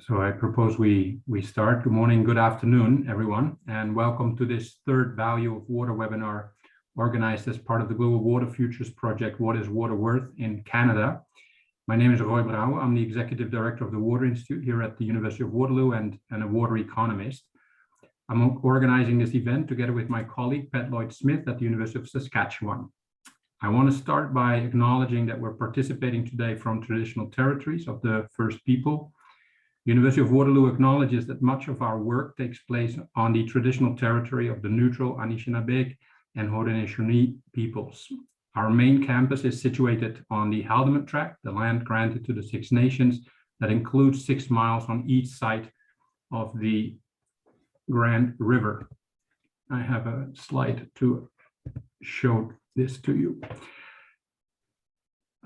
So I propose we start. Good morning, good afternoon, everyone, and welcome to this third Value of Water webinar organized as part of the Global Water Futures Project, What is Water Worth in Canada. My name is Roy Brouwer. I'm the Executive Director of the Water Institute here at the University of Waterloo and a water economist. I'm organizing this event together with my colleague, Pat Lloyd-Smith at the University of Saskatchewan. I want to start by acknowledging that we're participating today from traditional territories of the First People. The University of Waterloo acknowledges that much of our work takes place on the traditional territory of the neutral Anishinaabe and Haudenosaunee peoples. Our main campus is situated on the Halfmoon Tract, the land granted to the Six Nations that includes 6 miles on each side of the Grand River. I have a slide to show this to you.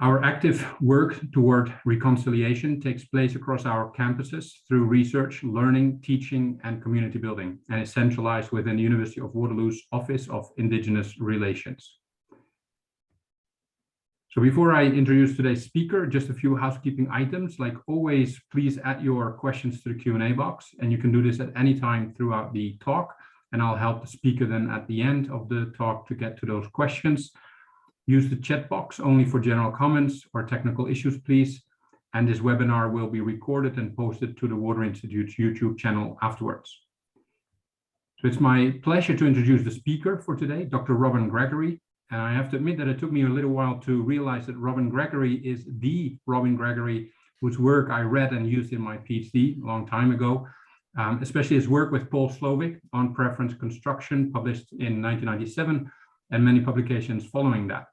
Our active work toward reconciliation takes place across our campuses through research, learning, teaching, and community building, and is centralized within the University of Waterloo's Office of Indigenous Relations. So before I introduce today's speaker, just a few housekeeping items. Like always, please add your questions to the Q&A box, and you can do this at any time throughout the talk, and I'll help the speaker then at the end of the talk to get to those questions. Use the chat box only for general comments or technical issues, please. And this webinar will be recorded and posted to the Water Institute's YouTube channel afterwards. So it's my pleasure to introduce the speaker for today, Dr. Robin Gregory. And I have to admit that it took me a little while to realize that Robin Gregory is the Robin Gregory, whose work I read and used in my PhD a long time ago, especially his work with Paul Slovic on preference construction, published in 1997, and many publications following that.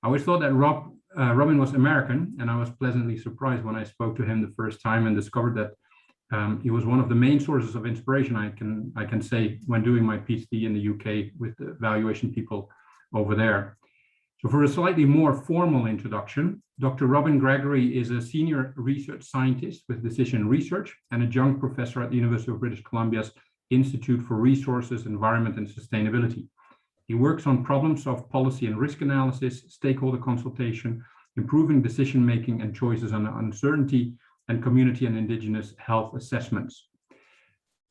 I always thought that Robin was American, and I was pleasantly surprised when I spoke to him the first time and discovered that he was one of the main sources of inspiration, I can say, when doing my PhD in the UK with the valuation people over there. So for a slightly more formal introduction, Dr. Robin Gregory is a senior research scientist with decision research and adjunct professor at the University of British Columbia's Institute for Resources, Environment and Sustainability. He works on problems of policy and risk analysis, stakeholder consultation, improving decision-making and choices on uncertainty, and community and indigenous health assessments.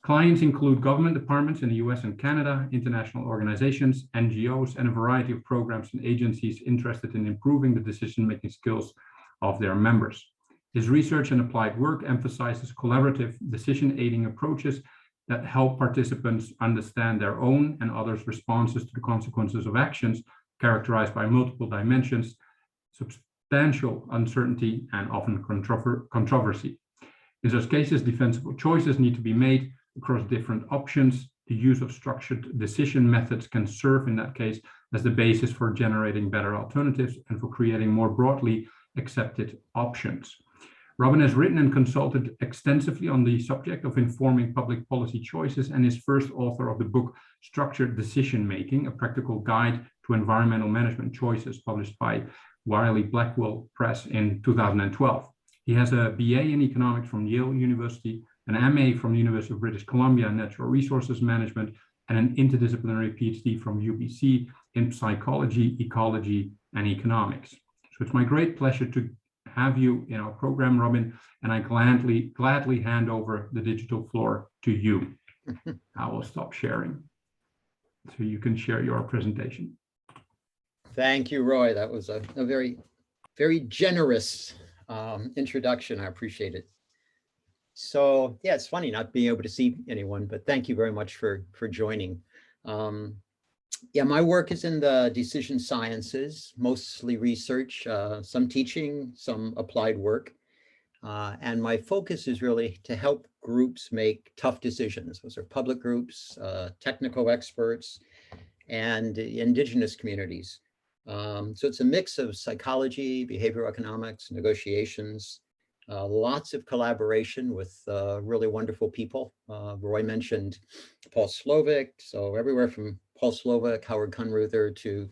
Clients include government departments in the US and Canada, international organizations, NGOs, and a variety of programs and agencies interested in improving the decision-making skills of their members. His research and applied work emphasizes collaborative decision-aiding approaches that help participants understand their own and others' responses to the consequences of actions characterized by multiple dimensions, substantial uncertainty, and often controversy. In such cases, defensible choices need to be made across different options. The use of structured decision methods can serve in that case as the basis for generating better alternatives and for creating more broadly accepted options. Robin has written and consulted extensively on the subject of informing public policy choices and is first author of the book Structured Decision Making, a practical guide to environmental management choices, published by Wiley-Blackwell Press in 2012. He has a BA in economics from Yale University, an MA from the University of British Columbia in natural resources management, and an interdisciplinary PhD from UBC in psychology, ecology, and economics. So it's my great pleasure to have you in our program, Robin, and I gladly hand over the digital floor to you. I will stop sharing so you can share your presentation. Thank you, Roy. That was a very, very generous introduction. I appreciate it. So yeah, it's funny not being able to see anyone, but thank you very much for joining. Yeah, my work is in the decision sciences, mostly research, some teaching, some applied work. And my focus is really to help groups make tough decisions. Those are public groups, technical experts, and indigenous communities. So it's a mix of psychology, behavioral economics, negotiations, lots of collaboration with really wonderful people. Roy mentioned Paul Slovic, so everywhere from Paul Slovic, Howard Kunruther to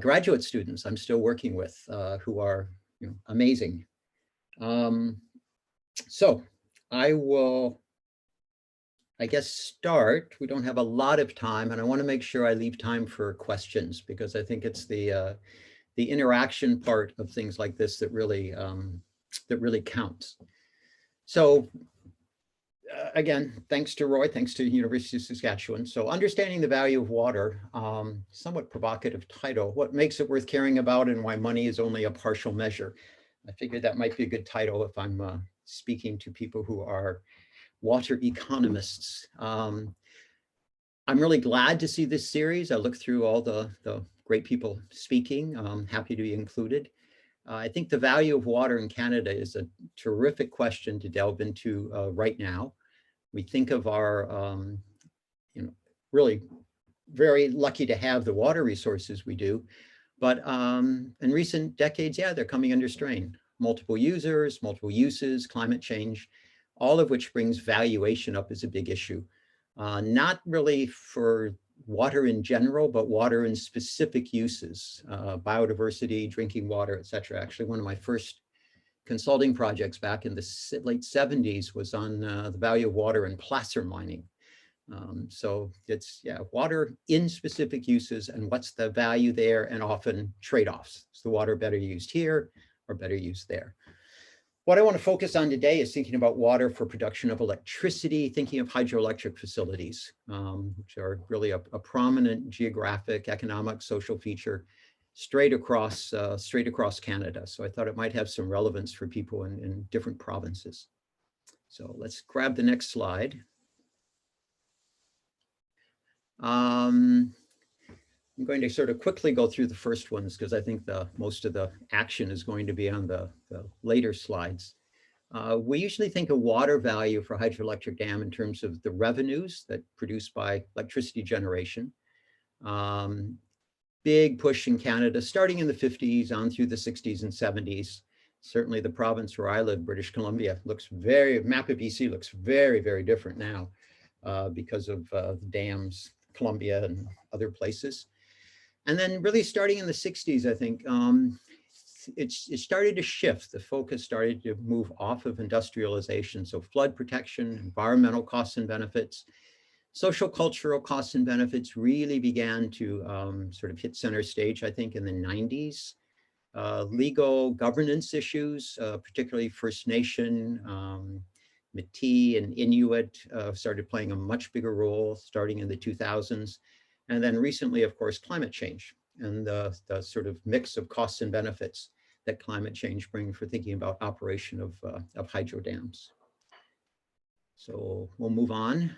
graduate students I'm still working with who are amazing. So I will, I guess, start. We don't have a lot of time, and I want to make sure I leave time for questions because I think it's the interaction part of things like this that really counts. So again, thanks to Roy, thanks to University of Saskatchewan. So understanding the value of water, somewhat provocative title, what makes it worth caring about and why money is only a partial measure. I figured that might be a good title if I'm speaking to people who are water economists. I'm really glad to see this series. I looked through all the great people speaking. I'm happy to be included. I think the value of water in Canada is a terrific question to delve into right now. We think of our, really very lucky to have the water resources we do, but in recent decades, yeah, they're coming under strain. Multiple users, multiple uses, climate change, all of which brings valuation up as a big issue. Not really for water in general, but water in specific uses, biodiversity, drinking water, et cetera. Actually, one of my first consulting projects back in the late 70s was on the value of water in placer mining. So it's, yeah, water in specific uses and what's the value there, and often trade-offs. Is the water better used here or better used there? What I want to focus on today is thinking about water for production of electricity, thinking of hydroelectric facilities, which are really a prominent geographic, economic, social feature straight across Canada. So I thought it might have some relevance for people in different provinces. So let's grab the next slide. I'm going to sort of quickly go through the first ones because I think most of the action is going to be on the later slides. We usually think of water value for hydroelectric dam in terms of the revenues that produced by electricity generation. Big push in Canada, starting in the 50s on through the 60s and 70s. Certainly the province where I live, British Columbia, map of BC looks very, very different now because of the dams, Columbia and other places. And then really starting in the 60s, I think, it started to shift. The focus started to move off of industrialization. So flood protection, environmental costs and benefits, social cultural costs and benefits really began to sort of hit center stage, I think, in the 90s. Legal governance issues, particularly First Nation, Métis and Inuit started playing a much bigger role starting in the 2000s. And then recently, of course, climate change and the sort of mix of costs and benefits that climate change brings for thinking about operation of hydro dams. So we'll move on.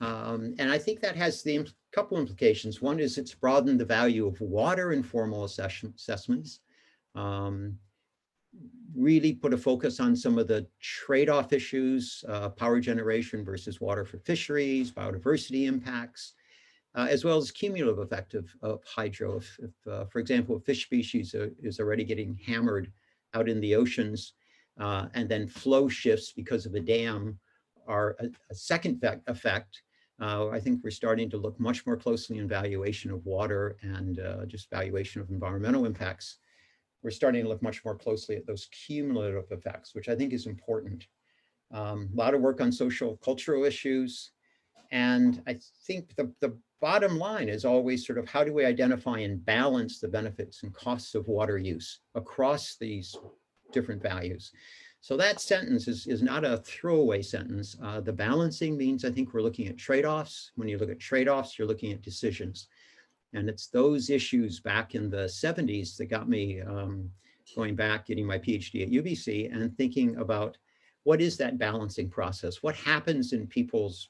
And I think that has the couple implications. One is it's broadened the value of water in formal assessments. Really put a focus on some of the trade-off issues, power generation versus water for fisheries, biodiversity impacts, as well as cumulative effect of hydro. If for example, a fish species is already getting hammered out in the oceans, and then flow shifts because of a dam are a second effect. I think we're starting to look much more closely in valuation of water and just valuation of environmental impacts. We're starting to look much more closely at those cumulative effects, which I think is important. A lot of work on social cultural issues. And I think the bottom line is always sort of how do we identify and balance the benefits and costs of water use across these different values. So that sentence is not a throwaway sentence. The balancing means I think we're looking at trade-offs. When you look at trade-offs, you're looking at decisions. And it's those issues back in the 70s that got me going back, getting my PhD at UBC and thinking about what is that balancing process? What happens in people's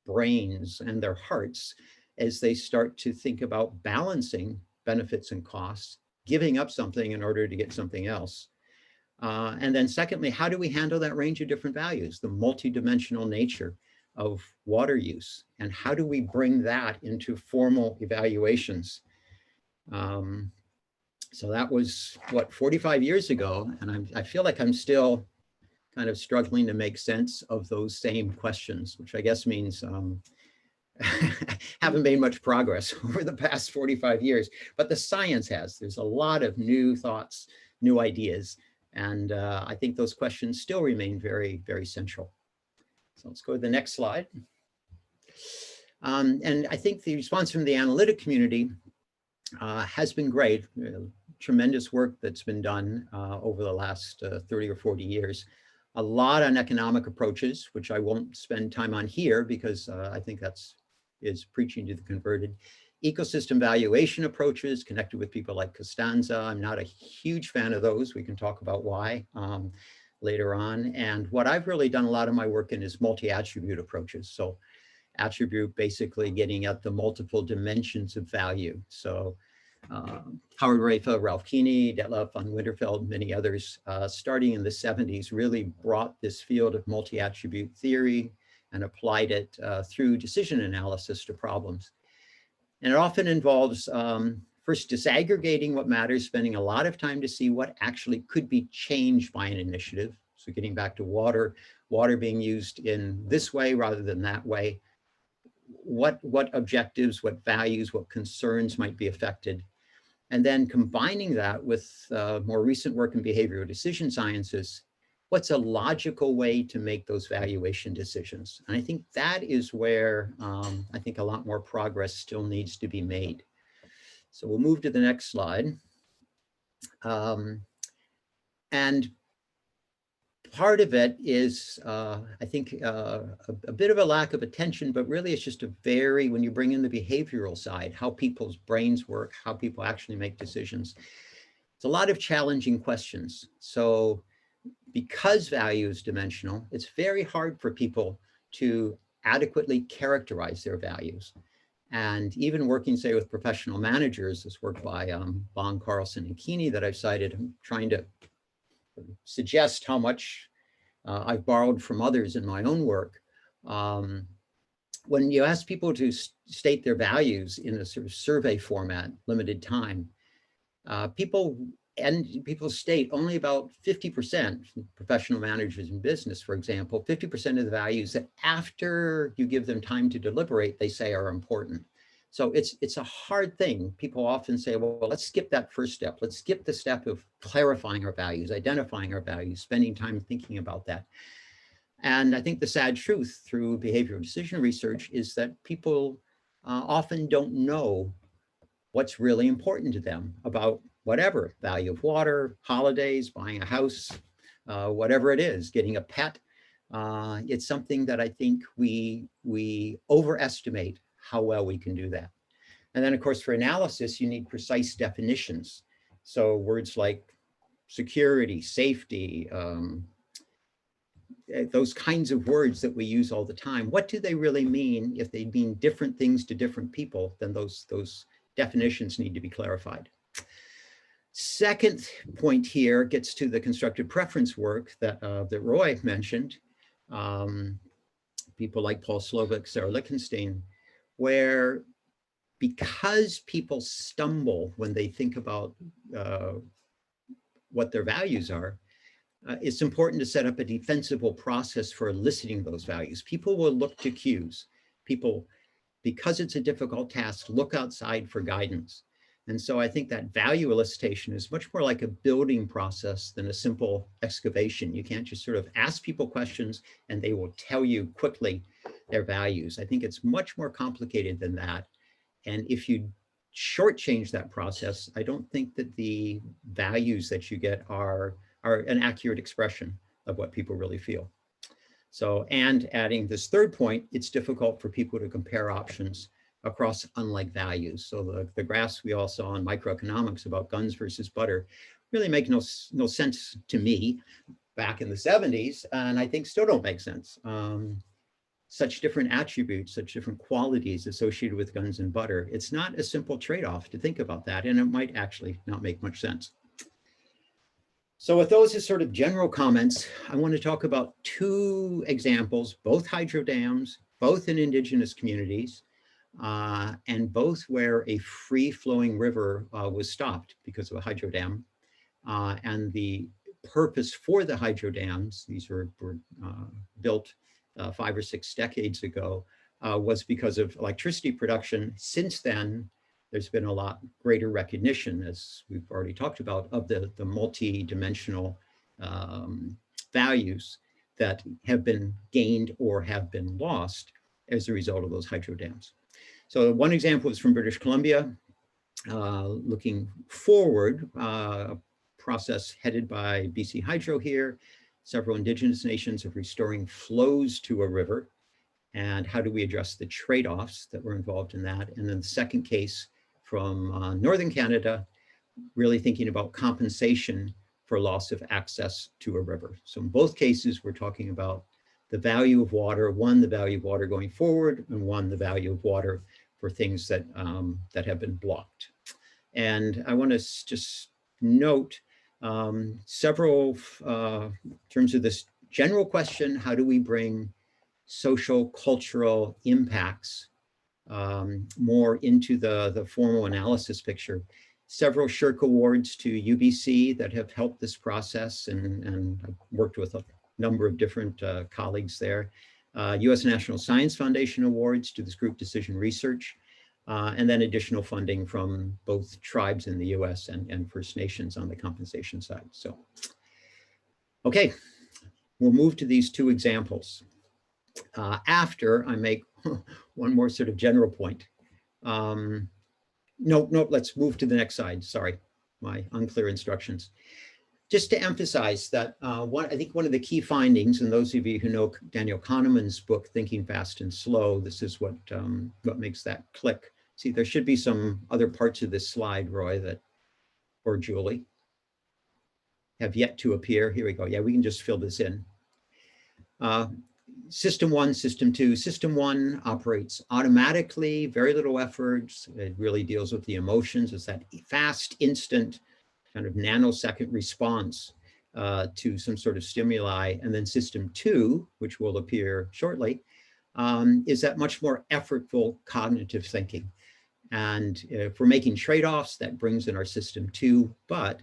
brains and their hearts as they start to think about balancing benefits and costs, giving up something in order to get something else. And then secondly, how do we handle that range of different values, the multidimensional nature of water use, and how do we bring that into formal evaluations? So that was what, 45 years ago, and I feel like I'm still kind of struggling to make sense of those same questions, which I guess means haven't made much progress over the past 45 years, but the science has. There's a lot of new thoughts, new ideas, and I think those questions still remain very, very central. So let's go to the next slide. And I think the response from the analytic community has been great. Tremendous work that's been done over the last 30 or 40 years a lot on economic approaches, which I won't spend time on here because I think is preaching to the converted. Ecosystem valuation approaches connected with people like Costanza. I'm not a huge fan of those. We can talk about why later on. And what I've really done a lot of my work in is multi-attribute approaches. So attribute basically getting at the multiple dimensions of value. So Howard Rafa, Ralph Keeney, Detlef von Winterfeld, many others, starting in the 70s, really brought this field of multi-attribute theory and applied it through decision analysis to problems. And it often involves first disaggregating what matters, spending a lot of time to see what actually could be changed by an initiative. So getting back to water being used in this way rather than that way. What objectives, what values, what concerns might be affected. And then combining that with more recent work in behavioral decision sciences, what's a logical way to make those valuation decisions? And I think that is where I think a lot more progress still needs to be made. So we'll move to the next slide. And part of it is, I think, a bit of a lack of attention, but really it's just when you bring in the behavioral side, how people's brains work, how people actually make decisions. It's a lot of challenging questions. So because value is dimensional, it's very hard for people to adequately characterize their values. And even working, say, with professional managers, this work by Bong, Carlson, and Keeney that I've cited, I'm trying to suggest how much I've borrowed from others in my own work. When you ask people to state their values in a sort of survey format, limited time, people state only about 50%, professional managers in business, for example, 50% of the values that after you give them time to deliberate, they say are important. So it's a hard thing. People often say, well, let's skip that first step. Let's skip the step of clarifying our values, identifying our values, spending time thinking about that. And I think the sad truth through behavioral decision research is that people often don't know what's really important to them about whatever, value of water, holidays, buying a house, whatever it is, getting a pet. It's something that I think we overestimate how well we can do that. And then of course, for analysis, you need precise definitions. So words like security, safety, those kinds of words that we use all the time, what do they really mean? If they mean different things to different people, then those definitions need to be clarified. Second point here gets to the constructed preference work that Roy mentioned. People like Paul Slovic, Sarah Lichtenstein, where because people stumble when they think about what their values are, it's important to set up a defensible process for eliciting those values. People will look to cues. People, because it's a difficult task, look outside for guidance. And so I think that value elicitation is much more like a building process than a simple excavation. You can't just sort of ask people questions and they will tell you quickly their values. I think it's much more complicated than that. And if you shortchange that process, I don't think that the values that you get are an accurate expression of what people really feel. So, and adding this third point, it's difficult for people to compare options across unlike values. So the graphs we all saw in microeconomics about guns versus butter really make no sense to me back in the 70s, and I think still don't make sense. Such different attributes, such different qualities associated with guns and butter. It's not a simple trade-off to think about that, and it might actually not make much sense. So with those as sort of general comments, I want to talk about two examples, both hydro dams, both in indigenous communities, and both where a free-flowing river was stopped because of a hydro dam. And the purpose for the hydro dams, these were built 5 or 6 decades ago, was because of electricity production. Since then, there's been a lot greater recognition, as we've already talked about, of the multi-dimensional values that have been gained or have been lost as a result of those hydro dams. So one example is from British Columbia, looking forward, a process headed by BC Hydro here, several indigenous nations of restoring flows to a river, and how do we address the trade-offs that were involved in that. And then the second case from Northern Canada, really thinking about compensation for loss of access to a river. So in both cases, we're talking about the value of water, one, the value of water going forward, and one, the value of water for things that, that have been blocked. And I want to just note several, in terms of this general question, how do we bring social, cultural impacts more into the formal analysis picture? Several Shirk Awards to UBC that have helped this process, and I've worked with a number of different colleagues there. US National Science Foundation Awards to this group decision research, and then additional funding from both tribes in the US and First Nations on the compensation side. So, okay, we'll move to these two examples. After I make one more sort of general point. No, let's move to the next slide. Sorry, my unclear instructions. Just to emphasize that I think one of the key findings, and those of you who know Daniel Kahneman's book, Thinking Fast and Slow, this is what makes that click. See, there should be some other parts of this slide, Roy, that, or Julie, have yet to appear. Here we go. Yeah, we can just fill this in. System one, system two. System one operates automatically, very little effort. It really deals with the emotions. It's that fast, instant, kind of nanosecond response to some sort of stimuli. And then system two, which will appear shortly, is that much more effortful cognitive thinking. And if we're making trade-offs, that brings in our system two. But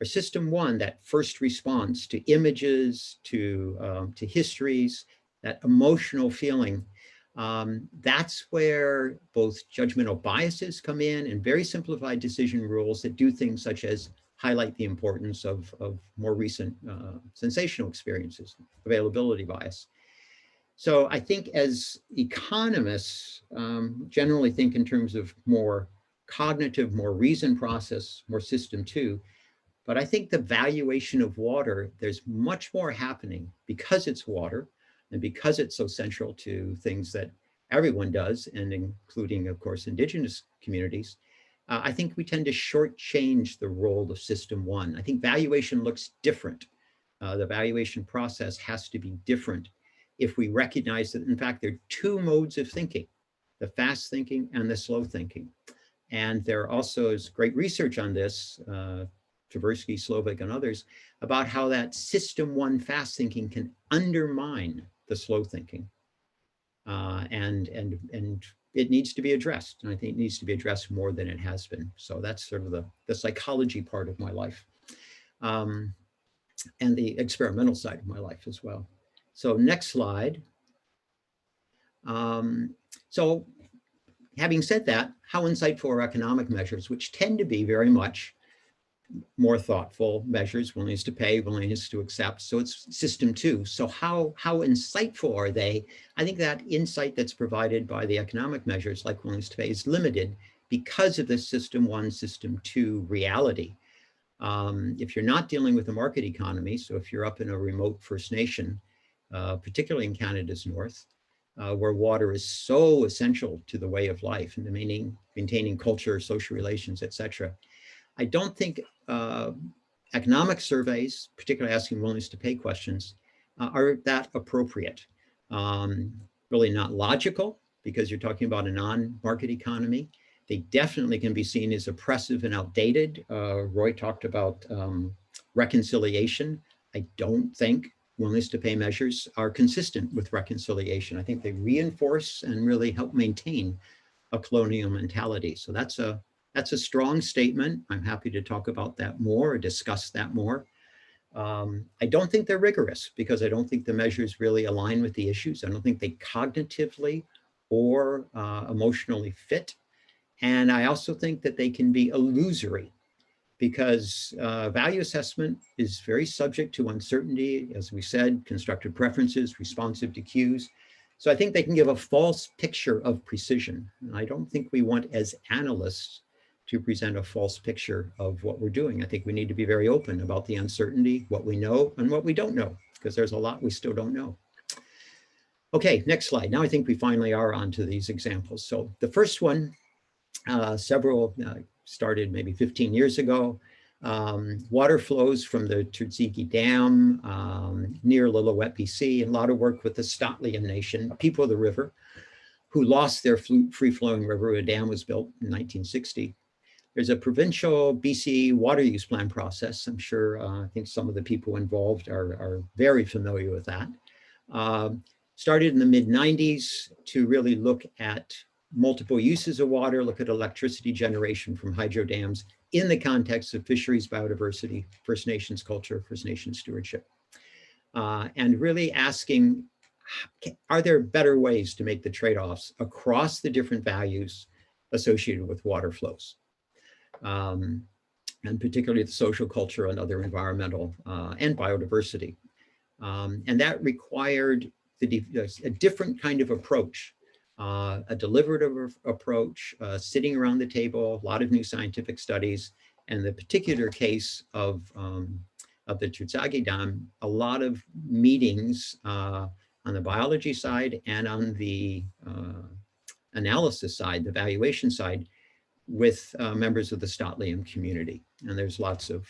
our system one, that first response to images, to histories, that emotional feeling, that's where both judgmental biases come in and very simplified decision rules that do things such as highlight the importance of more recent sensational experiences, availability bias. So I think as economists generally think in terms of more cognitive, more reason process, more system two, but I think the valuation of water, there's much more happening because it's water and because it's so central to things that everyone does, and including, of course, indigenous communities. I think we tend to shortchange the role of system one. I think valuation looks different. The valuation process has to be different if we recognize that, in fact, there are two modes of thinking, the fast thinking and the slow thinking. And there also is great research on this, Tversky, Slovak, and others, about how that system one fast thinking can undermine the slow thinking. And it needs to be addressed. And I think it needs to be addressed more than it has been. So that's sort of the psychology part of my life. And the experimental side of my life as well. So next slide. So having said that, how insightful are economic measures, which tend to be very much more thoughtful measures, willingness to pay, willingness to accept. So it's system two. So how insightful are they? I think that insight that's provided by the economic measures like willingness to pay is limited because of the system one, system two reality. If you're not dealing with a market economy, so if you're up in a remote First Nation, particularly in Canada's north, where water is so essential to the way of life and maintaining culture, social relations, etc. I don't think economic surveys, particularly asking willingness to pay questions, are that appropriate. Really not logical because you're talking about a non-market economy. They definitely can be seen as oppressive and outdated. Roy talked about reconciliation. I don't think willingness to pay measures are consistent with reconciliation. I think they reinforce and really help maintain a colonial mentality. So that's a strong statement. I'm happy to talk about that more or discuss that more. I don't think they're rigorous because I don't think the measures really align with the issues. I don't think they cognitively or emotionally fit. And I also think that they can be illusory because value assessment is very subject to uncertainty, as we said, constructed preferences, responsive to cues. So I think they can give a false picture of precision. And I don't think we want as analysts to present a false picture of what we're doing. I think we need to be very open about the uncertainty, what we know and what we don't know. because there's a lot we still don't know. Okay, next slide. Now I think we finally are onto these examples. So the first one, started maybe 15 years ago. Water flows from the Turzigi Dam near Lillooet, BC, and a lot of work with the Stotliam Nation, people of the river, who lost their free-flowing river. A dam was built in 1960. There's a provincial BC water use plan process. I'm sure, I think some of the people involved are very familiar with that. Started in the mid-90s to really look at multiple uses of water, look at electricity generation from hydro dams in the context of fisheries, biodiversity, First Nations culture, First Nations stewardship. And really asking, are there better ways to make the trade-offs across the different values associated with water flows? And particularly the social culture and other environmental and biodiversity. And that required a different kind of approach, a deliberative approach, sitting around the table, a lot of new scientific studies, and the particular case of the Turzagi Dam, a lot of meetings on the biology side and on the analysis side, the valuation side, with members of the Stotliam community. And there's lots of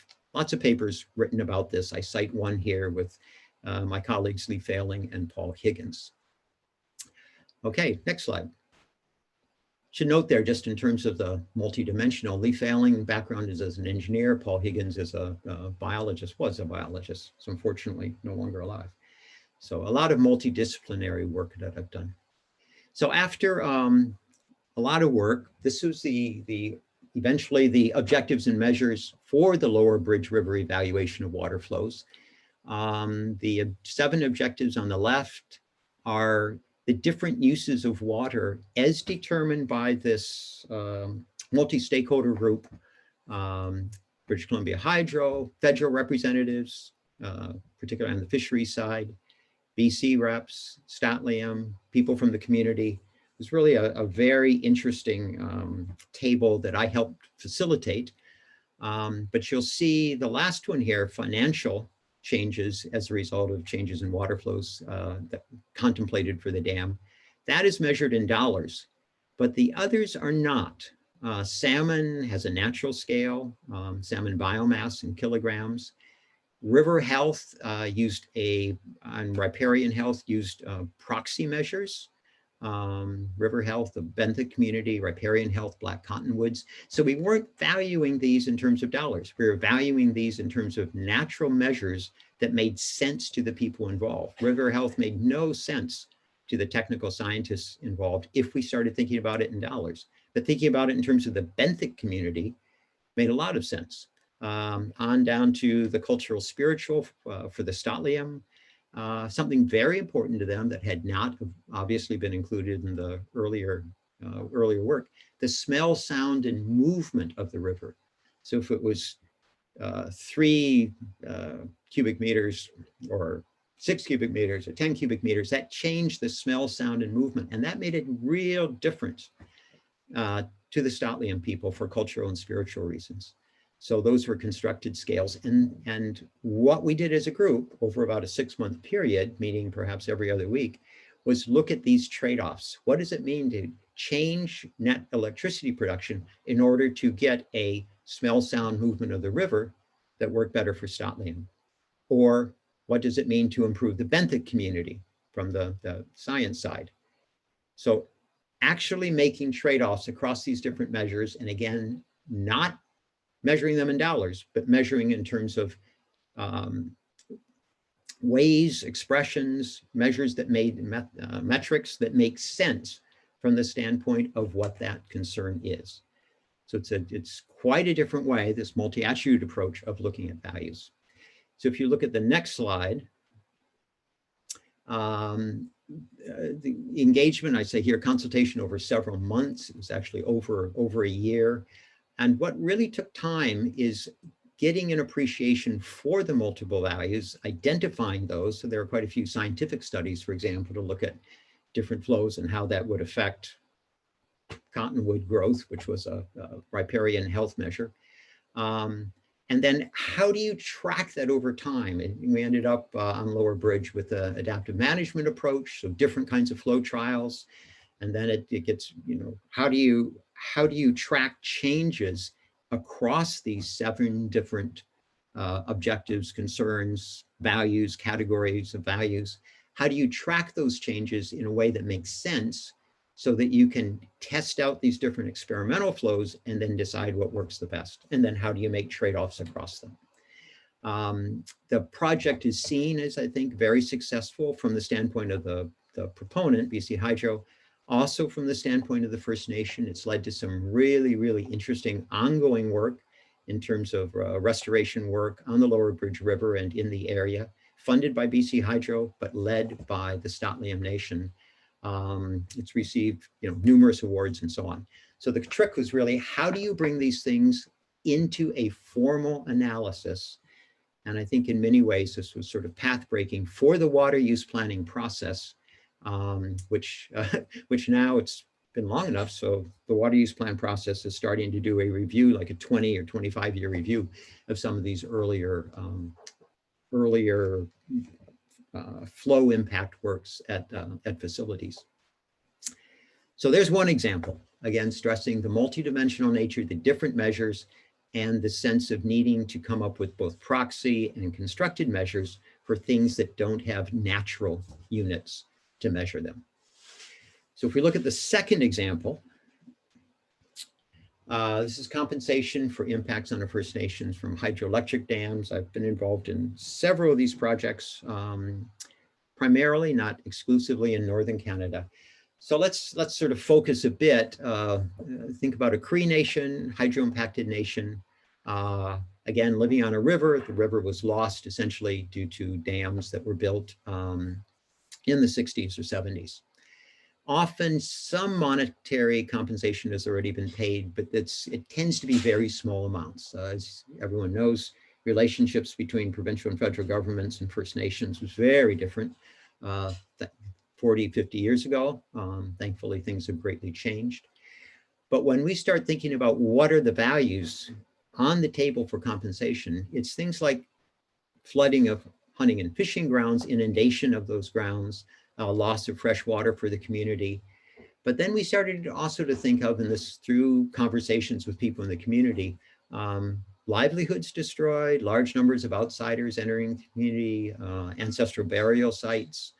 papers written about this. I cite one here with my colleagues Lee Failing and Paul Higgins. Okay, next slide. Should note there, just in terms of the multidimensional, Lee Failing background is as an engineer. Paul Higgins is a biologist, was a biologist, so unfortunately no longer alive. So a lot of multidisciplinary work that I've done. So after a lot of work, this was eventually the objectives and measures for the Lower Bridge River evaluation of water flows. The 7 objectives on the left are the different uses of water as determined by this multi-stakeholder group, British Columbia Hydro, federal representatives, particularly on the fisheries side, BC reps, Stotliam, people from the community. It was really a very interesting table that I helped facilitate. But you'll see the last one here, financial changes as a result of changes in water flows that contemplated for the dam. That is measured in dollars, but the others are not. Salmon has a natural scale, salmon biomass in kilograms. River health and riparian health used proxy measures. River health, the benthic community, riparian health, black cottonwoods. So we weren't valuing these in terms of dollars. We were valuing these in terms of natural measures that made sense to the people involved. River health made no sense to the technical scientists involved if we started thinking about it in dollars. But thinking about it in terms of the benthic community made a lot of sense. On down to the cultural spiritual for the Stotliam. Something very important to them that had not obviously been included in the earlier work, the smell, sound, and movement of the river. So if it was 3 cubic meters or 6 cubic meters or 10 cubic meters, that changed the smell, sound, and movement. And that made a real difference to the Stotliam people for cultural and spiritual reasons. So those were constructed scales. And what we did as a group over about a 6-month period, meeting perhaps every other week, was look at these trade-offs. What does it mean to change net electricity production in order to get a smell, sound, movement of the river that worked better for Stotliam? Or what does it mean to improve the benthic community from the science side? So actually making trade-offs across these different measures, and again, not measuring them in dollars, but measuring in terms of ways, expressions, measures that made metrics that make sense from the standpoint of what that concern is. So it's quite a different way, this multi-attribute approach of looking at values. So if you look at the next slide, the engagement, I say here, consultation over several months. It was actually over a year. And what really took time is getting an appreciation for the multiple values, identifying those. So there are quite a few scientific studies, for example, to look at different flows and how that would affect cottonwood growth, which was a riparian health measure. And then how do you track that over time? And we ended up on Lower Bridge with an adaptive management approach, so different kinds of flow trials. And then it gets, how do you track changes across these 7 different objectives, concerns, values, categories of values? How do you track those changes in a way that makes sense so that you can test out these different experimental flows and then decide what works the best? And then how do you make trade-offs across them? The project is seen as, I think, very successful from the standpoint of the proponent, BC Hydro, also from the standpoint of the First Nation. It's led to some really, really interesting ongoing work in terms of restoration work on the Lower Bridge River and in the area, funded by BC Hydro, but led by the St'át'imc Nation. It's received numerous awards and so on. So the trick was really, how do you bring these things into a formal analysis? And I think in many ways, this was sort of path-breaking for the water use planning process, which now it's been long enough. So the water use plan process is starting to do a review, like a 20 or 25-year review of some of these earlier flow impact works at facilities. So there's one example, again, stressing the multidimensional nature, the different measures, and the sense of needing to come up with both proxy and constructed measures for things that don't have natural units to measure them. So if we look at the second example, this is compensation for impacts on the First Nations from hydroelectric dams. I've been involved in several of these projects, primarily, not exclusively, in Northern Canada. So let's sort of focus a bit, think about a Cree nation, hydro-impacted nation, again, living on a river. The river was lost essentially due to dams that were built in the 60s or 70s. Often some monetary compensation has already been paid, but it tends to be very small amounts. As everyone knows, relationships between provincial and federal governments and First Nations was very different 40, 50 years ago. Thankfully, things have greatly changed. But when we start thinking about what are the values on the table for compensation, it's things like flooding of hunting and fishing grounds, inundation of those grounds, loss of fresh water for the community. But then we started also to think of, and this through conversations with people in the community, livelihoods destroyed, large numbers of outsiders entering the community, ancestral burial sites.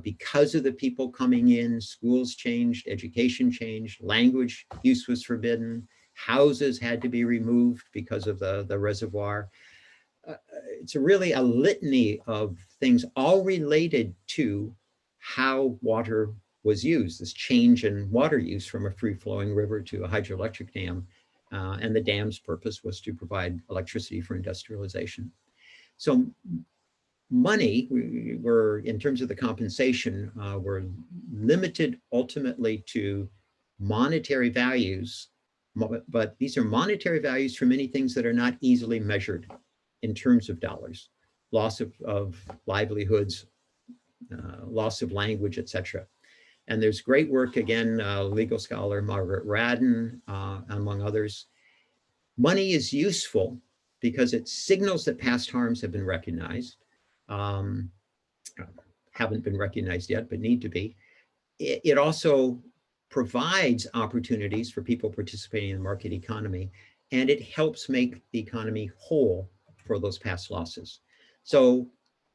Because of the people coming in, schools changed, education changed, language use was forbidden, houses had to be removed because of the reservoir. It's really a litany of things all related to how water was used, this change in water use from a free-flowing river to a hydroelectric dam. And the dam's purpose was to provide electricity for industrialization. So money, we were, in terms of the compensation, were limited ultimately to monetary values, but these are monetary values for many things that are not easily measured in terms of dollars, loss of livelihoods, loss of language, etc. And there's great work, again, legal scholar Margaret Radden, among others. Money is useful because it signals that past harms have been recognized, haven't been recognized yet, but need to be. It also provides opportunities for people participating in the market economy, and it helps make the economy whole for those past losses. So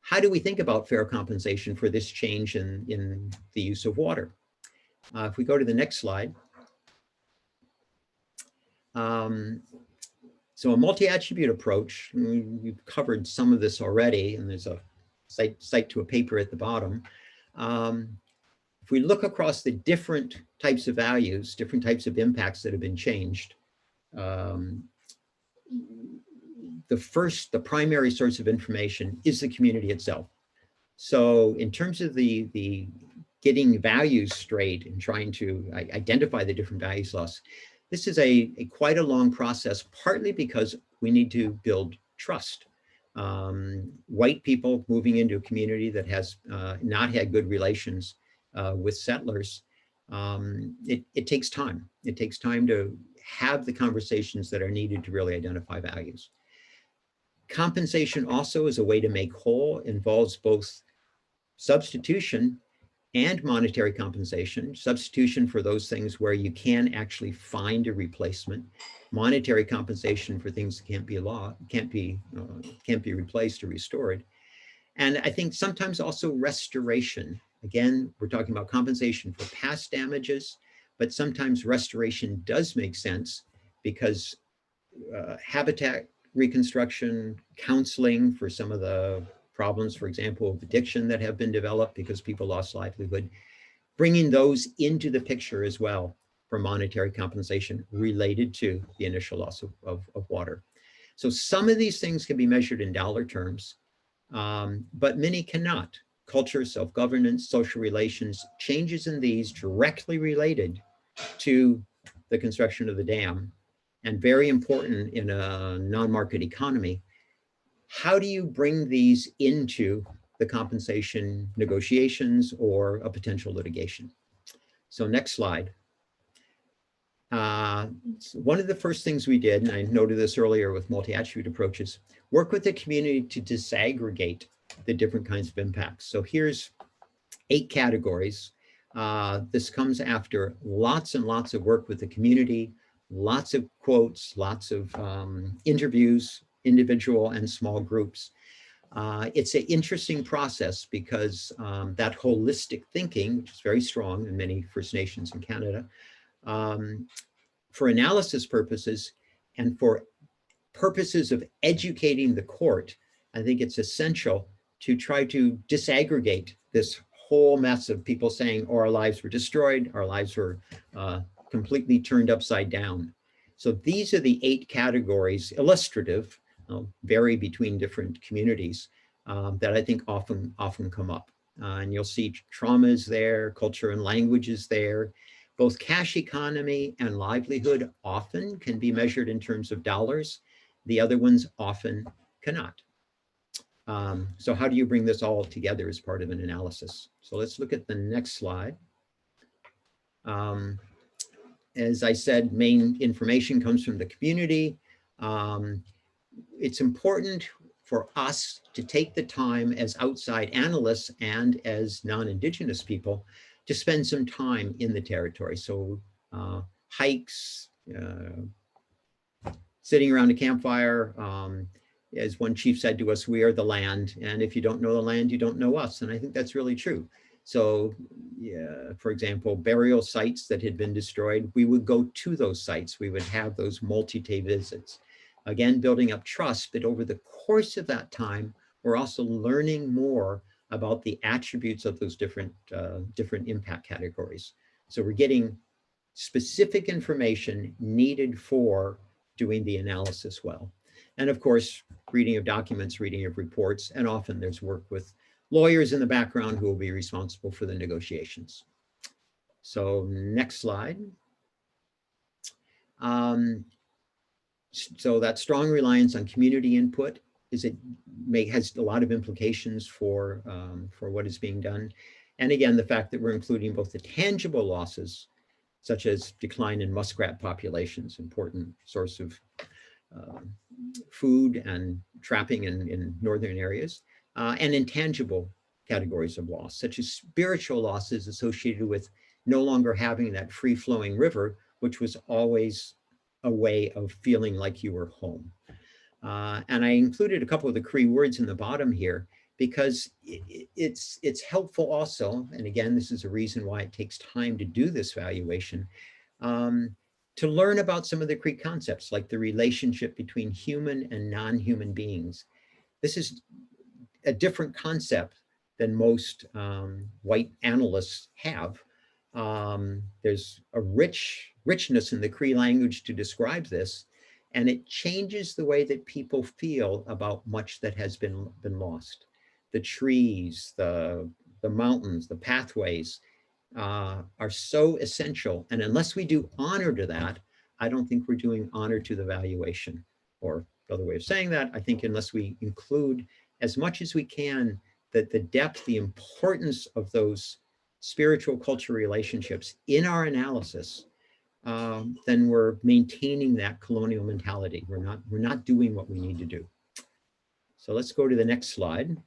how do we think about fair compensation for this change in the use of water? If we go to the next slide. So a multi-attribute approach, we've covered some of this already, and there's a cite to a paper at the bottom. If we look across the different types of values, different types of impacts that have been changed, the primary source of information is the community itself. So in terms of the getting values straight and trying to identify the different values lost, this is quite a long process, partly because we need to build trust. White people moving into a community that has not had good relations with settlers, it takes time. It takes time to have the conversations that are needed to really identify values. Compensation also is a way to make whole, involves both substitution and monetary compensation. Substitution for those things where you can actually find a replacement. Monetary compensation for things that can't be replaced or restored. And I think sometimes also restoration. Again, we're talking about compensation for past damages, but sometimes restoration does make sense because habitat reconstruction, counseling for some of the problems, for example, of addiction that have been developed because people lost livelihood, bringing those into the picture as well for monetary compensation related to the initial loss of water. So some of these things can be measured in dollar terms, but many cannot. Culture, self-governance, social relations, changes in these directly related to the construction of the dam, and very important in a non-market economy. How do you bring these into the compensation negotiations or a potential litigation? So next slide. One of the first things we did, and I noted this earlier with multi-attribute approaches, work with the community to disaggregate the different kinds of impacts. So here's 8 categories. This comes after lots and lots of work with the community, lots of quotes, lots of interviews, individual and small groups. It's an interesting process because that holistic thinking, which is very strong in many First Nations in Canada, for analysis purposes and for purposes of educating the court, I think it's essential to try to disaggregate this whole mess of people saying, oh, our lives were destroyed, our lives were completely turned upside down. So these are the 8 categories, illustrative, vary between different communities, that I think often come up. And you'll see trauma is there, culture and language is there. Both cash economy and livelihood often can be measured in terms of dollars. The other ones often cannot. So how do you bring this all together as part of an analysis? So let's look at the next slide. As I said, main information comes from the community. It's important for us to take the time as outside analysts and as non-Indigenous people to spend some time in the territory. So hikes, sitting around a campfire. As one chief said to us, we are the land. And if you don't know the land, you don't know us. And I think that's really true. So yeah, for example, burial sites that had been destroyed, we would go to those sites. We would have those multi-day visits. Again, building up trust, but over the course of that time, we're also learning more about the attributes of those different impact categories. So we're getting specific information needed for doing the analysis well. And of course, reading of documents, reading of reports, and often there's work with lawyers in the background who will be responsible for the negotiations. So next slide. So that strong reliance on community input has a lot of implications for what is being done. And again, the fact that we're including both the tangible losses, such as decline in muskrat populations, important source of food and trapping in northern areas, and intangible categories of loss, such as spiritual losses associated with no longer having that free-flowing river, which was always a way of feeling like you were home. And I included a couple of the Cree words in the bottom here because it's helpful also, and again, this is a reason why it takes time to do this valuation, to learn about some of the Cree concepts, like the relationship between human and non-human beings. This is a different concept than most white analysts have. There's a richness in the Cree language to describe this, and it changes the way that people feel about much that has been lost. The trees, the mountains, the pathways are so essential. And unless we do honor to that, I don't think we're doing honor to the valuation. Or another way of saying that, I think unless we include as much as we can that the depth, the importance of those spiritual cultural relationships in our analysis, then we're maintaining that colonial mentality. We're not doing what we need to do. So let's go to the next slide.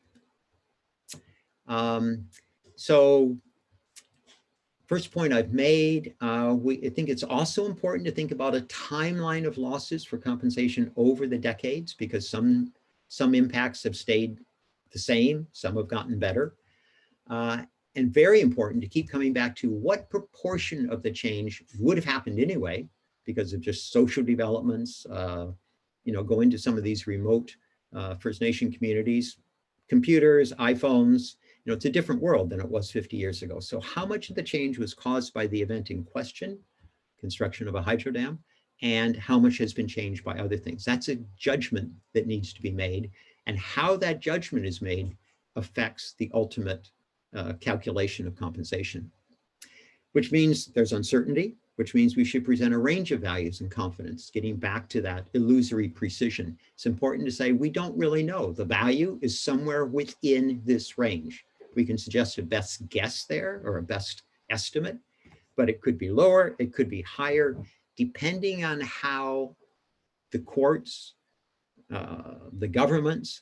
So first point I've made, I think it's also important to think about a timeline of losses for compensation over the decades, because some impacts have stayed the same, some have gotten better. And very important to keep coming back to what proportion of the change would have happened anyway, because of just social developments, go into some of these remote First Nation communities, computers, iPhones, it's a different world than it was 50 years ago. So how much of the change was caused by the event in question, construction of a hydro dam, and how much has been changed by other things? That's a judgment that needs to be made, and how that judgment is made affects the ultimate calculation of compensation, which means there's uncertainty, which means we should present a range of values and confidence, getting back to that illusory precision. It's important to say we don't really know. The value is somewhere within this range. We can suggest a best guess there or a best estimate, but it could be lower, it could be higher, depending on how the courts, the governments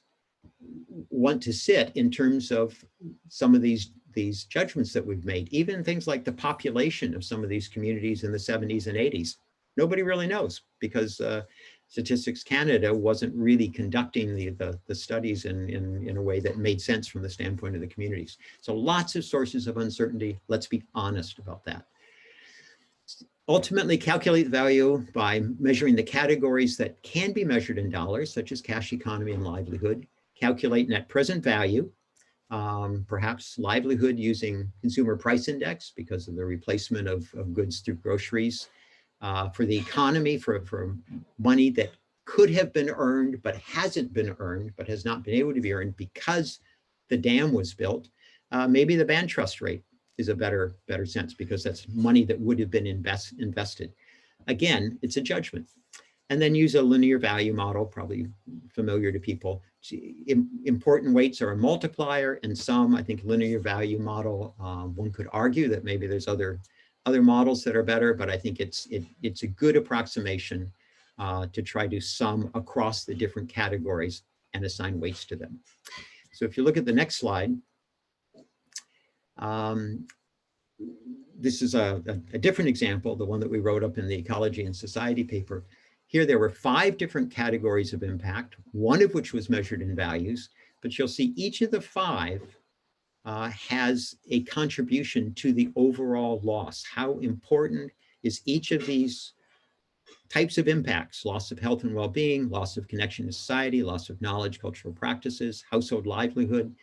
want to sit in terms of some of these judgments that we've made, even things like the population of some of these communities in the 70s and 80s. Nobody really knows, because Statistics Canada wasn't really conducting the studies in a way that made sense from the standpoint of the communities. So lots of sources of uncertainty. Let's be honest about that. Ultimately, calculate the value by measuring the categories that can be measured in dollars, such as cash economy and livelihood. Calculate net present value, perhaps livelihood using consumer price index because of the replacement of goods through groceries. For the economy, for money that could have been earned but hasn't been earned, but has not been able to be earned because the dam was built. Maybe the band trust rate is a better sense, because that's money that would have been invested. Again, it's a judgment. And then use a linear value model, probably familiar to people. Important weights are a multiplier, and some, I think, linear value model, one could argue that maybe there's other models that are better, but I think it's a good approximation to try to sum across the different categories and assign weights to them. So if you look at the next slide, this is a different example, the one that we wrote up in the Ecology and Society paper. Here, there were 5 different categories of impact, one of which was measured in values, but you'll see each of the 5 has a contribution to the overall loss. How important is each of these types of impacts? Loss of health and well-being, loss of connection to society, loss of knowledge, cultural practices, household livelihood.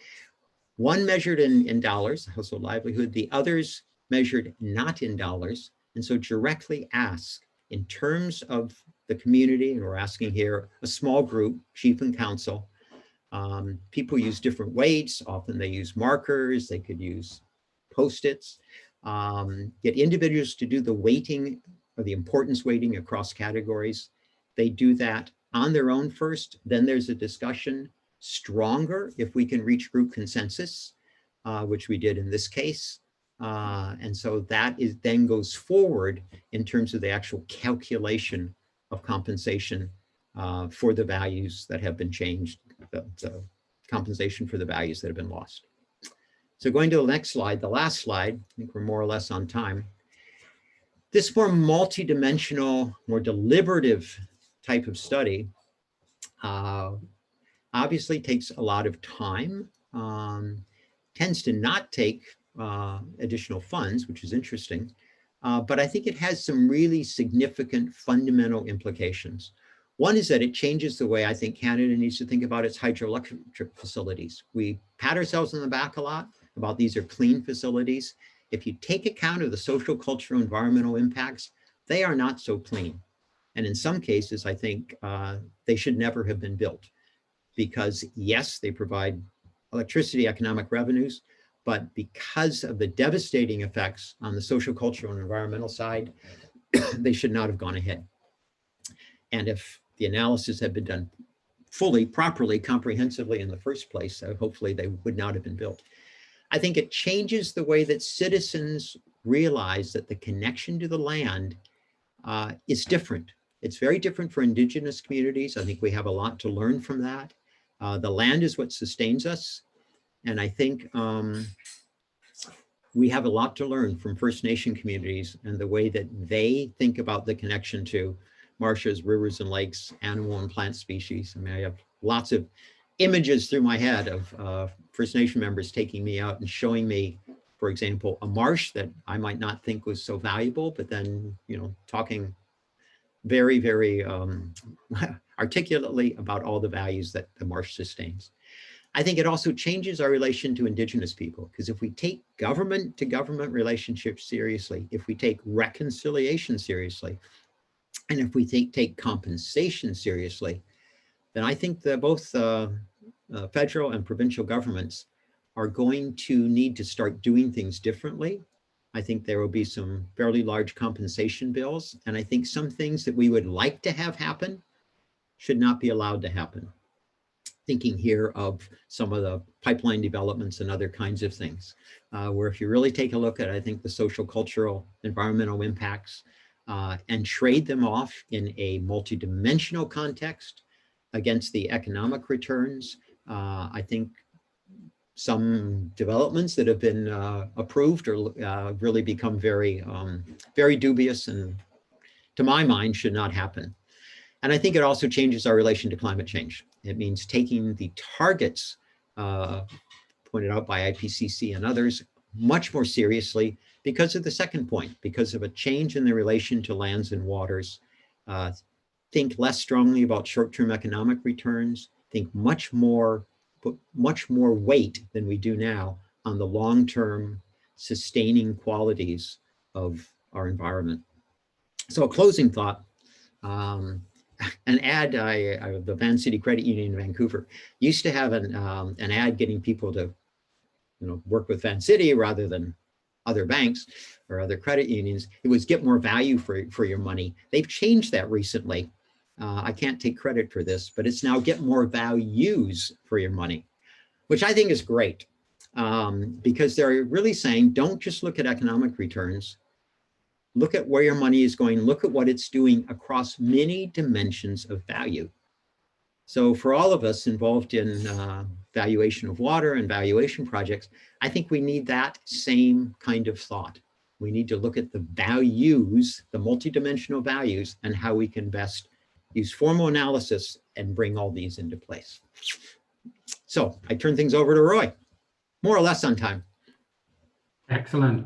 One measured in dollars, household livelihood, the others measured not in dollars. And so directly ask, in terms of the community, and we're asking here a small group, chief and council. People use different weights. Often they use markers. They could use Post-its. Get individuals to do the weighting or the importance weighting across categories. They do that on their own first. Then there's a discussion. Stronger if we can reach group consensus, which we did in this case. And so that then goes forward in terms of the actual calculation of compensation for the values that have been changed, the compensation for the values that have been lost. So going to the next slide, the last slide, I think we're more or less on time. This more multidimensional, more deliberative type of study obviously takes a lot of time, tends to not take additional funds, which is interesting. But I think it has some really significant fundamental implications. One is that it changes the way I think Canada needs to think about its hydroelectric facilities. We pat ourselves on the back a lot about these are clean facilities. If you take account of the social, cultural, environmental impacts, they are not so clean. And in some cases, I think they should never have been built, because yes, they provide electricity, economic revenues, but because of the devastating effects on the social, cultural, and environmental side, they should not have gone ahead. And if the analysis had been done fully, properly, comprehensively in the first place, hopefully they would not have been built. I think it changes the way that citizens realize that the connection to the land is different. It's very different for Indigenous communities. I think we have a lot to learn from that. The land is what sustains us. And I think we have a lot to learn from First Nation communities and the way that they think about the connection to marshes, rivers, and lakes, animal and plant species. I mean, I have lots of images through my head of First Nation members taking me out and showing me, for example, a marsh that I might not think was so valuable, but then, you know, talking very, very articulately about all the values that the marsh sustains. I think it also changes our relation to Indigenous people, because if we take government to government relationships seriously, if we take reconciliation seriously, and if we take compensation seriously, then I think that both federal and provincial governments are going to need to start doing things differently. I think there will be some fairly large compensation bills, and I think some things that we would like to have happen should not be allowed to happen. Thinking here of some of the pipeline developments and other kinds of things, where if you really take a look at, I think, the social, cultural, environmental impacts and trade them off in a multidimensional context against the economic returns, I think some developments that have been approved or really become very, very dubious and, to my mind, should not happen. And I think it also changes our relation to climate change. It means taking the targets pointed out by IPCC and others much more seriously because of the second point, because of a change in the relation to lands and waters. Think less strongly about short-term economic returns, think much more, put much more weight than we do now on the long-term sustaining qualities of our environment. So a closing thought, an ad, the Van City Credit Union in Vancouver used to have an ad getting people to, you know, work with Van City rather than other banks or other credit unions. It was get more value for your money. They've changed that recently. I can't take credit for this, but it's now get more values for your money, which I think is great because they're really saying, don't just look at economic returns. Look at where your money is going, look at what it's doing across many dimensions of value. So for all of us involved in valuation of water and valuation projects, I think we need that same kind of thought. We need to look at the values, the multidimensional values, and how we can best use formal analysis and bring all these into place. So I turn things over to Roy, more or less on time. Excellent,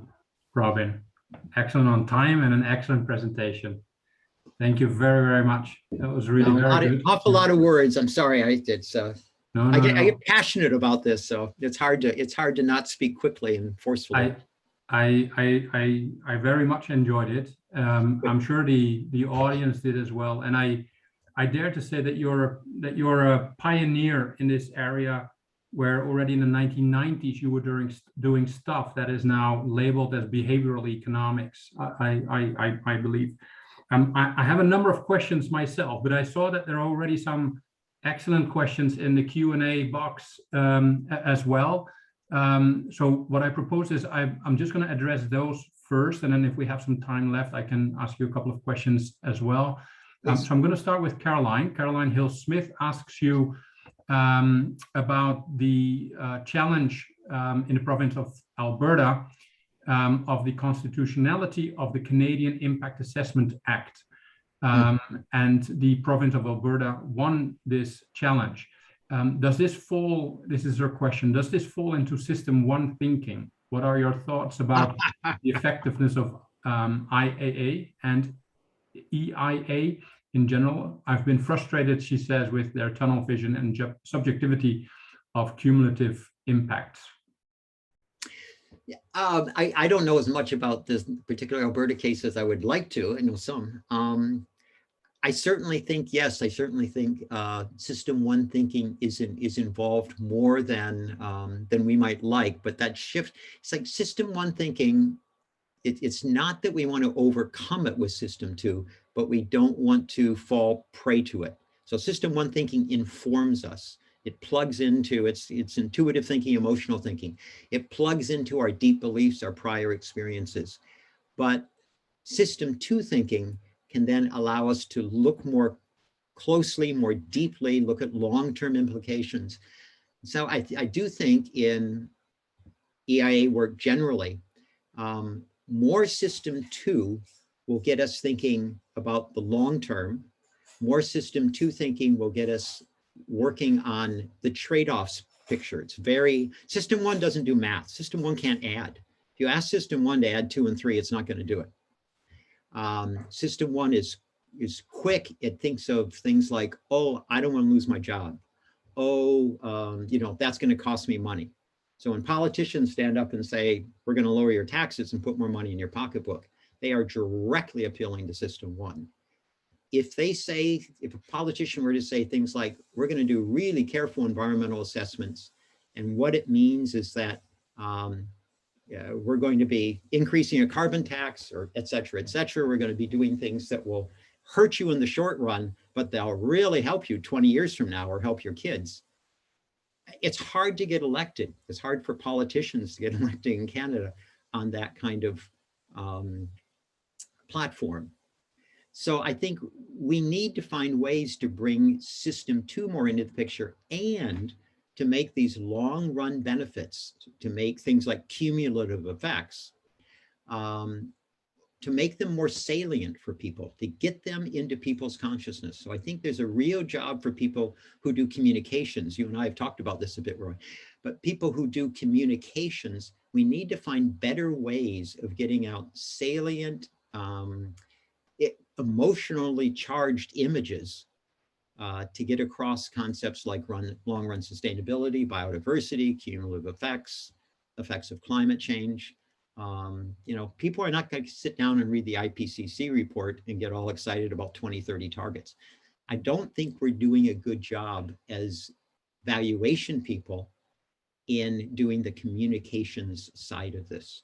Robin. Excellent on time and an excellent presentation. Thank you very, very much. That was really very good. Awful lot of words. I'm sorry. I get passionate about this, so it's hard to not speak quickly and forcefully. I very much enjoyed it. I'm sure the audience did as well. And I dare to say that you're a pioneer in this area, where already in the 1990s you were doing stuff that is now labeled as behavioral economics, I believe. I have a number of questions myself, but I saw that there are already some excellent questions in the Q&A box as well. So what I propose is I'm just going to address those first, and then if we have some time left, I can ask you a couple of questions as well. So I'm going to start with Caroline. Caroline Hill-Smith asks you about the challenge in the province of Alberta of the constitutionality of the Canadian Impact Assessment Act. And the province of Alberta won this challenge. Does this fall, this is her question, does this fall into System 1 thinking? What are your thoughts about the effectiveness of IAA and EIA in general? I've been frustrated, she says, with their tunnel vision and subjectivity of cumulative impacts. I don't know as much about this particular Alberta case as I would like to. I know some. I certainly think, yes, I certainly think System 1 thinking is involved more than we might like, but that shift, it's like System 1 thinking, it's not that we want to overcome it with System 2, but we don't want to fall prey to it. So System 1 thinking informs us. It plugs into, it's intuitive thinking, emotional thinking. It plugs into our deep beliefs, our prior experiences. But System 2 thinking can then allow us to look more closely, more deeply, look at long-term implications. So I do think in EIA work generally, more system 2 will get us thinking about the long term. More system 2 thinking will get us working on the trade-offs picture. It's very, system 1 doesn't do math. System 1 can't add. If you ask system 1 to add 2 and 3, it's not going to do it. System 1 is quick. It thinks of things like, oh, I don't want to lose my job. Oh, you know, that's going to cost me money. So when politicians stand up and say, we're going to lower your taxes and put more money in your pocketbook, they are directly appealing to system 1. If they say, if a politician were to say things like, we're going to do really careful environmental assessments, and what it means is that we're going to be increasing a carbon tax, or et cetera, we're going to be doing things that will hurt you in the short run, but they'll really help you 20 years from now or help your kids. It's hard to get elected. It's hard for politicians to get elected in Canada on that kind of platform. So I think we need to find ways to bring system 2 more into the picture, and to make these long run benefits, to make things like cumulative effects, to make them more salient for people, to get them into people's consciousness. So I think there's a real job for people who do communications. You and I have talked about this a bit, Roy, but people who do communications, we need to find better ways of getting out salient, emotionally charged images to get across concepts like long-run sustainability, biodiversity, cumulative effects, effects of climate change. You know, people are not going to sit down and read the IPCC report and get all excited about 2030 targets. I don't think we're doing a good job as valuation people in doing the communications side of this.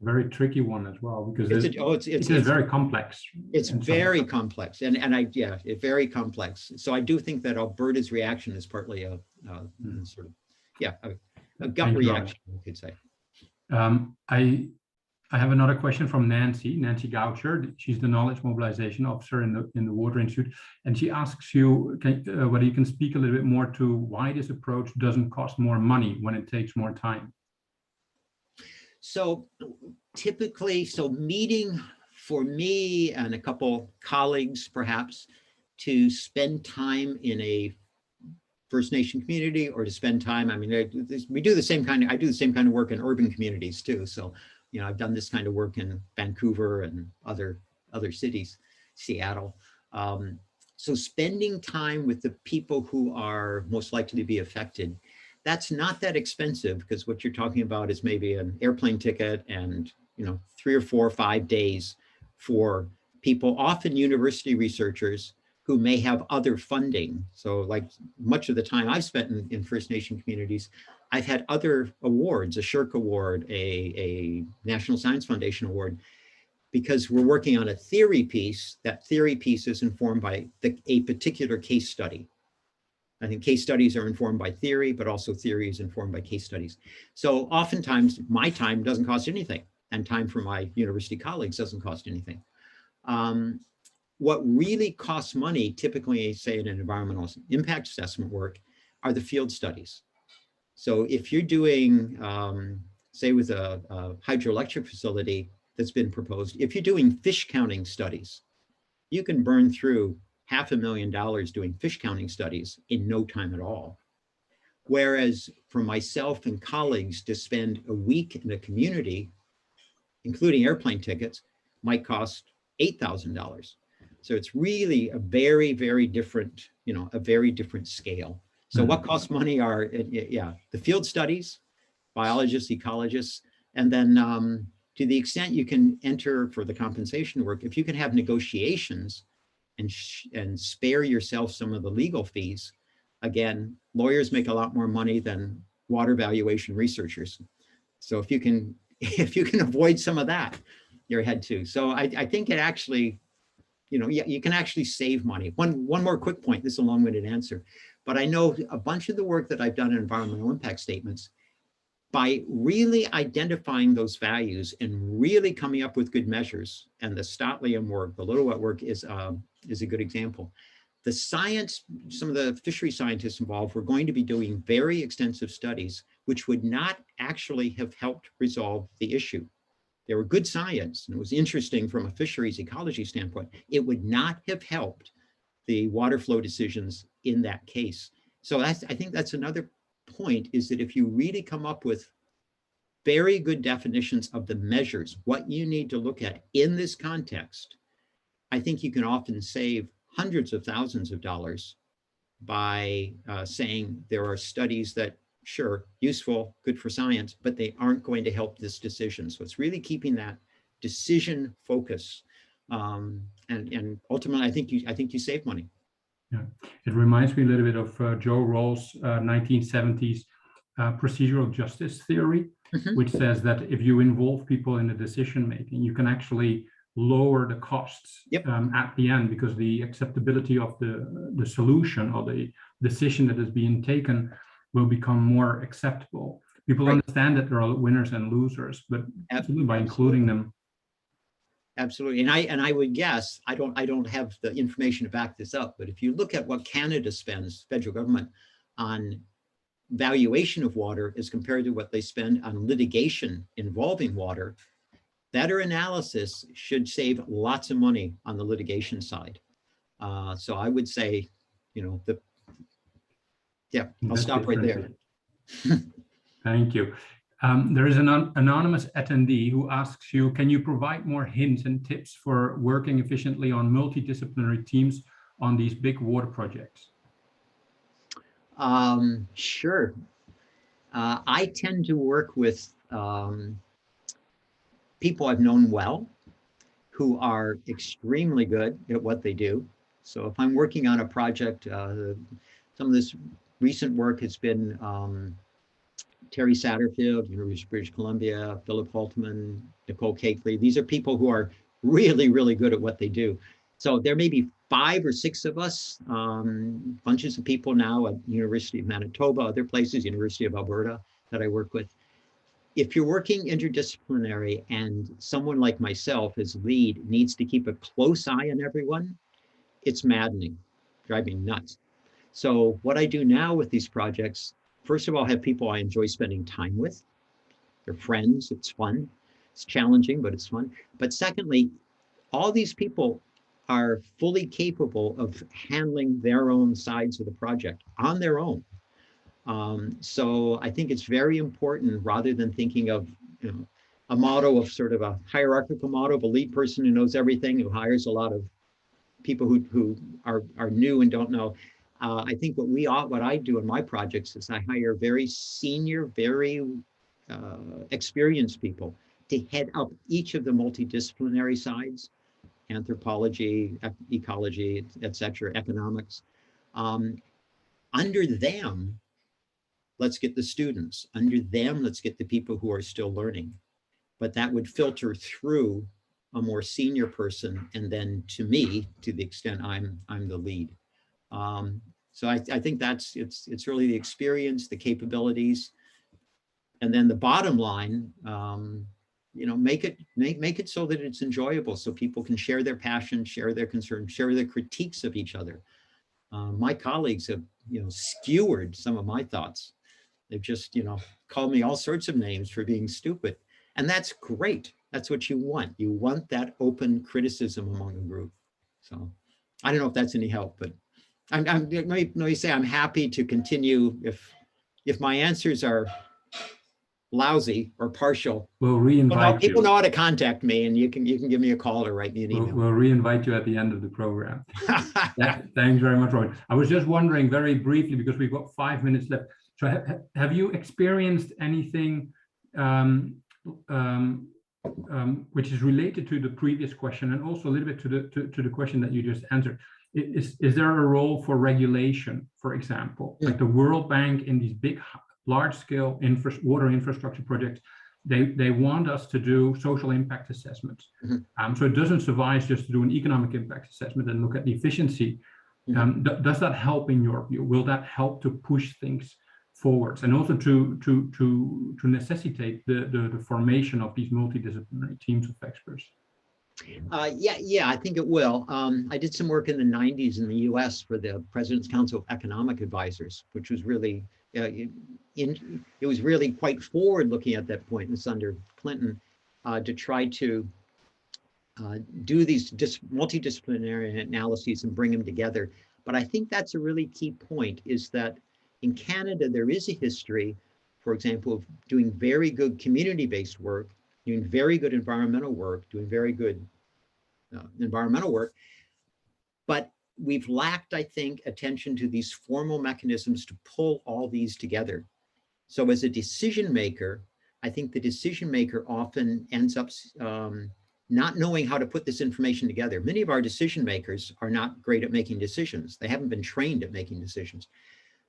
Very tricky one as well, because it's very complex. It's very complex, and it's very complex. So I do think that Alberta's reaction is partly a sort of a gut reaction, you could say. I have another question from Nancy Goucher. She's the Knowledge Mobilization Officer in the Water Institute, and she asks you whether you can speak a little bit more to why this approach doesn't cost more money when it takes more time. So typically, meeting for me and a couple colleagues, perhaps, to spend time in a First Nation community, or to spend time, I mean, we do the same kind of, I do the same kind of work in urban communities too. So, you know, I've done this kind of work in Vancouver and other cities, Seattle. So spending time with the people who are most likely to be affected, that's not that expensive, because what you're talking about is maybe an airplane ticket and, you know, 3 or 4 or 5 days for people, often university researchers, who may have other funding. So like much of the time I've spent in First Nation communities, I've had other awards, a Shirk Award, a National Science Foundation Award, because we're working on a theory piece. That theory piece is informed by a particular case study. I think case studies are informed by theory, but also theory is informed by case studies. So oftentimes my time doesn't cost anything, and time for my university colleagues doesn't cost anything. What really costs money, typically, say in an environmental impact assessment work, are the field studies. So if you're doing, say with a hydroelectric facility that's been proposed, if you're doing fish counting studies, you can burn through $500,000 doing fish counting studies in no time at all. Whereas for myself and colleagues to spend a week in a community, including airplane tickets, might cost $8,000. So it's really a very, very different, you know, a very different scale. So what costs money are, the field studies, biologists, ecologists, and then to the extent you can enter for the compensation work, if you can have negotiations and spare yourself some of the legal fees, again, lawyers make a lot more money than water valuation researchers. So if you can avoid some of that, you're ahead too. So I think it actually, you know, you can actually save money. One more quick point, this is a long-winded answer, but I know a bunch of the work that I've done in environmental impact statements, by really identifying those values and really coming up with good measures, and the Stotlium work, the Little Wet work is a good example. the science, some of the fishery scientists involved were going to be doing very extensive studies, which would not actually have helped resolve the issue. They were good science, and it was interesting from a fisheries ecology standpoint. It would not have helped the water flow decisions in that case. So I think that's another point, is that if you really come up with very good definitions of the measures, what you need to look at in this context, I think you can often save hundreds of thousands of dollars by saying there are studies that, sure, useful, good for science, but they aren't going to help this decision. So it's really keeping that decision focus. And ultimately, I think you save money. Yeah, it reminds me a little bit of Joe Rawls' 1970s procedural justice theory, which says that if you involve people in the decision making, you can actually lower the costs at the end, because the acceptability of the solution or the decision that is being taken will become more acceptable. People understand that there are winners and losers, but by including them. Absolutely, and I would guess, I don't have the information to back this up, but if you look at what Canada spends, federal government, on valuation of water as compared to what they spend on litigation involving water, better analysis should save lots of money on the litigation side. So I would say, I'll stop right there. Thank you. There is an anonymous attendee who asks you, can you provide more hints and tips for working efficiently on multidisciplinary teams on these big water projects? Sure. I tend to work with people I've known well, who are extremely good at what they do. So if I'm working on a project, some of this recent work has been Terry Satterfield, University of British Columbia, Philip Holtman, Nicole Cakeley. These are people who are really, really good at what they do. So there may be 5 or 6 of us, bunches of people now at University of Manitoba, other places, University of Alberta, that I work with. If you're working interdisciplinary and someone like myself as lead needs to keep a close eye on everyone, it's maddening, drive me nuts. So what I do now with these projects, first of all, I have people I enjoy spending time with. They're friends, it's fun. It's challenging, but it's fun. But secondly, all these people are fully capable of handling their own sides of the project on their own. So I think it's very important, rather than thinking of a model of sort of a hierarchical model of a lead person who knows everything, who hires a lot of people who are new and don't know. I think what I do in my projects is I hire very senior, very experienced people to head up each of the multidisciplinary sides: anthropology, ecology, etc., economics. Under them, let's get the students. Under them, let's get the people who are still learning. But that would filter through a more senior person, and then to me, to the extent I'm the lead. So I think it's really the experience, the capabilities, and then the bottom line. Make it so that it's enjoyable, so people can share their passion, share their concerns, share their critiques of each other. My colleagues have skewered some of my thoughts. They've just called me all sorts of names for being stupid, and that's great. That's what you want. You want that open criticism among a group. So I don't know if that's any help, but let me say I'm happy to continue if my answers are lousy or partial. We'll re-invite you. People know how to contact me, and you can give me a call or write me an email. We'll re-invite you at the end of the program. Thanks very much, Roy. I was just wondering very briefly, because we've got 5 minutes left. So have you experienced anything which is related to the previous question, and also a little bit to the question that you just answered? Is there a role for regulation, for example, like the World Bank in these big, large-scale water infrastructure projects? They want us to do social impact assessments. So it doesn't suffice just to do an economic impact assessment and look at the efficiency. Does that help in your view? Will that help to push things forwards, and also to necessitate the formation of these multidisciplinary teams of experts? Yeah, I think it will. I did some work in the 90s in the US for the President's Council of Economic Advisors, which was really, it was really quite forward looking at that point. This under Clinton, to try to do these multidisciplinary analyses and bring them together. But I think that's a really key point, is that in Canada, there is a history, for example, of doing very good community-based work, doing very good environmental work, doing very good environmental work, but we've lacked, I think, attention to these formal mechanisms to pull all these together. So as a decision maker, I think the decision maker often ends up not knowing how to put this information together. Many of our decision makers are not great at making decisions. They haven't been trained at making decisions.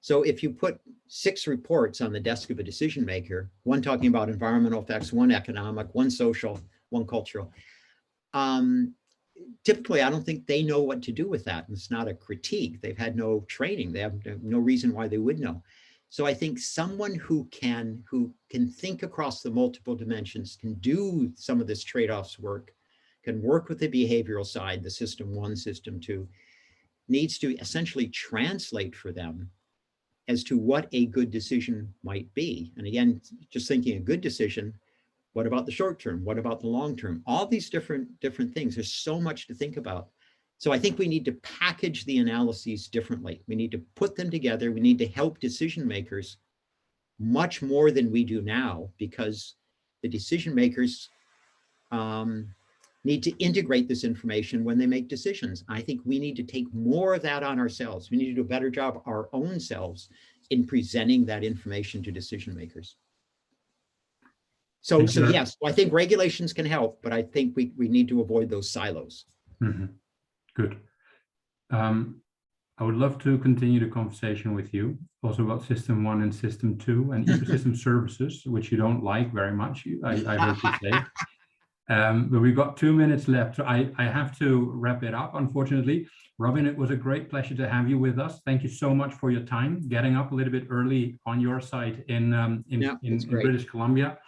So if you put 6 reports on the desk of a decision maker, one talking about environmental effects, one economic, one social, one cultural, typically, I don't think they know what to do with that. And it's not a critique. They've had no training. They have no reason why they would know. So I think someone who can think across the multiple dimensions, can do some of this trade-offs work, can work with the behavioral side, the system 1, system 2, needs to essentially translate for them as to what a good decision might be. And again, just thinking a good decision, what about the short term? What about the long term? All these different things. There's so much to think about. So I think we need to package the analyses differently. We need to put them together. We need to help decision makers much more than we do now, because the decision makers need to integrate this information when they make decisions. I think we need to take more of that on ourselves. We need to do a better job our own selves in presenting that information to decision makers. So yes, I think regulations can help, but I think we need to avoid those silos. Mm-hmm. Good. I would love to continue the conversation with you also about system 1 and system 2 and ecosystem services, which you don't like very much, I heard you say. But we've got 2 minutes left. So I have to wrap it up, unfortunately. Robin, it was a great pleasure to have you with us. Thank you so much for your time, getting up a little bit early on your side in British Columbia.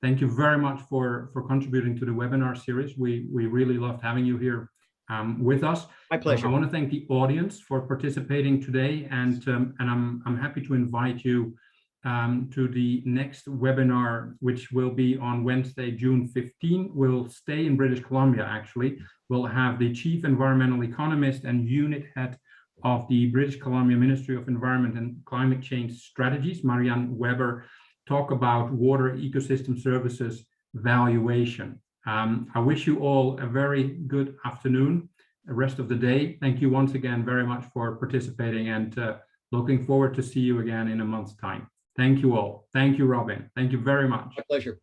Thank you very much for contributing to the webinar series. We really loved having you here with us. My pleasure. I want to thank the audience for participating today, and I'm happy to invite you to the next webinar, which will be on Wednesday, June 15. We'll stay in British Columbia, actually. We'll have the Chief Environmental Economist and Unit Head of the British Columbia Ministry of Environment and Climate Change Strategies, Marianne Weber, talk about water ecosystem services valuation. I wish you all a very good afternoon, the rest of the day. Thank you once again very much for participating, and looking forward to see you again in a month's time. Thank you all. Thank you, Robin. Thank you very much. My pleasure.